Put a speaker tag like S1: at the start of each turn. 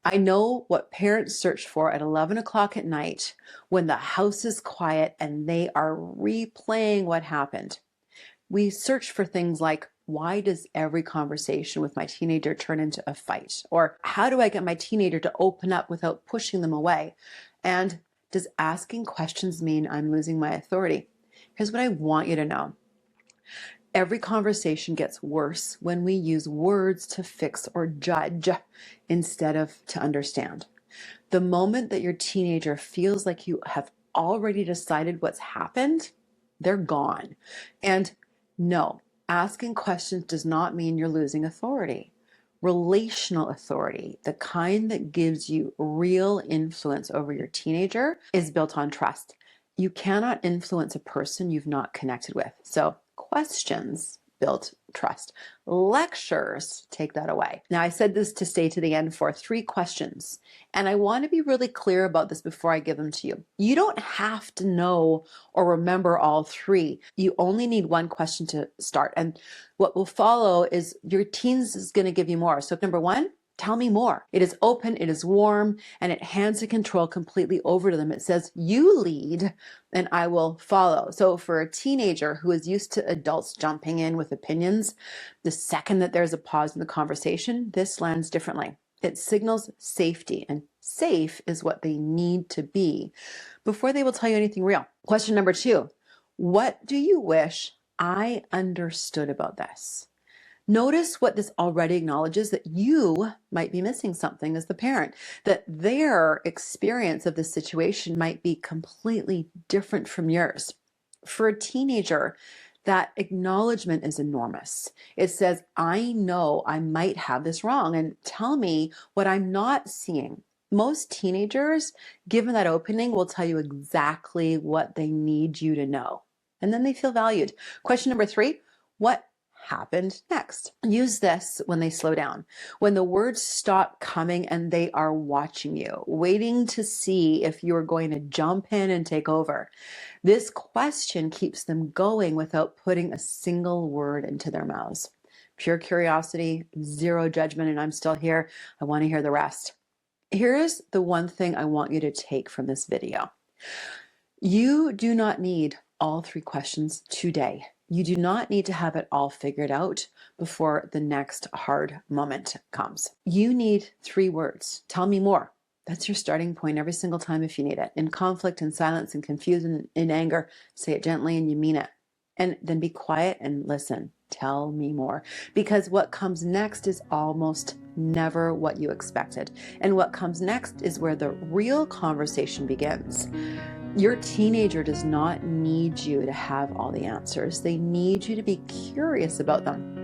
S1: I know what parents search for at 11 o'clock at night when the house is quiet and they are replaying what happened. We search for things like, why does every conversation with my teenager turn into a fight? Or how do I get my teenager to open up without pushing them away? And does asking questions mean I'm losing my authority? Here's what I want you to know. Every conversation gets worse when we use words to fix or judge instead of to understand. The moment that your teenager feels like you have already decided what's happened, they're gone. And no, asking questions does not mean you're losing authority. Relational authority, the kind that gives you real influence over your teenager, is built on trust. You cannot influence a person you've not connected with. So questions build trust. Lectures take that away. Now, I said this to stay to the end for 3 questions, and I want to be really clear about this before I give them to you. You don't have to know or remember all 3. You only need 1 question to start, and what will follow is your teens is going to give you more. So number 1, tell me more. It is open, it is warm, and it hands the control completely over to them. It says, you lead and I will follow. So for a teenager who is used to adults jumping in with opinions, the second that there's a pause in the conversation, this lands differently. It signals safety, and safe is what they need to be before they will tell you anything real. Question number 2, what do you wish I understood about this? Notice what this already acknowledges, that you might be missing something as the parent, that their experience of the situation might be completely different from yours. For a teenager, that acknowledgement is enormous. It says, I know I might have this wrong, and tell me what I'm not seeing. Most teenagers, given that opening, will tell you exactly what they need you to know. And then they feel valued. Question number 3, what happened next? Use this when they slow down, when the words stop coming and they are watching you, waiting to see if you're going to jump in and take over. This question keeps them going without putting a single word into their mouths. Pure curiosity, zero judgment, and I'm still here. I want to hear the rest. Here's the one thing I want you to take from this video. You do not need all 3 questions today. You do not need to have it all figured out before the next hard moment comes. You need 3 words. Tell me more. That's your starting point every single time if you need it. In conflict, in silence, in confusion, in anger, say it gently and you mean it. And then be quiet and listen. Tell me more. Because what comes next is almost never what you expected. And what comes next is where the real conversation begins. Your teenager does not need you to have all the answers. They need you to be curious about them.